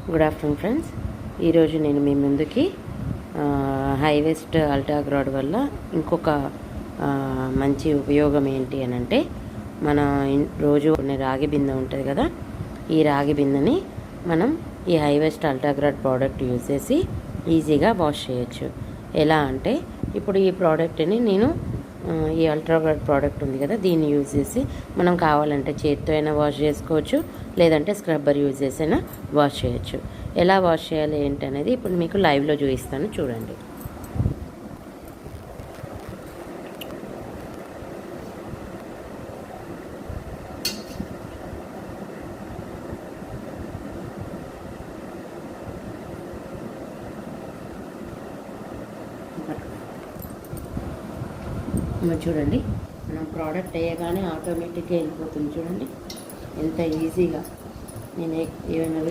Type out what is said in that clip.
Good afternoon friends. ఈరోజు నేను మీ ముందుకి హైవెస్ట్ అల్టాగ్రాడ్ వల్ల ఇంకొక మంచి ఉపయోగం ఏంటి అని అంటే, మన రోజు రాగి బిందె ఉంటుంది కదా, ఈ రాగి బిందెని మనం ఈ హైవెస్ట్ అల్టాగ్రాడ్ ప్రోడక్ట్ యూజ్ చేసి ఈజీగా వాష్ చేయొచ్చు. ఎలా అంటే, ఇప్పుడు ఈ ప్రోడక్ట్ని నేను ఈ అల్ట్రాగ్రాడ్ ప్రోడక్ట్ ఉంది కదా, దీన్ని యూజ్ చేసి మనం కావాలంటే చేతితో అయినా వాష్ చేసుకోవచ్చు, లేదంటే స్క్రబ్బర్ యూజ్ చేసి అయినా వాష్ చేయొచ్చు. ఎలా వాష్ చేయాలి ఏంటి అనేది ఇప్పుడు మీకు లైవ్లో చూపిస్తాను, చూడండి. చూడండి, మనం ప్రోడక్ట్ వేయగానే ఆటోమేటిక్గా వెళ్ళిపోతుంది. చూడండి ఎంత ఈజీగా. నేను ఏమైనా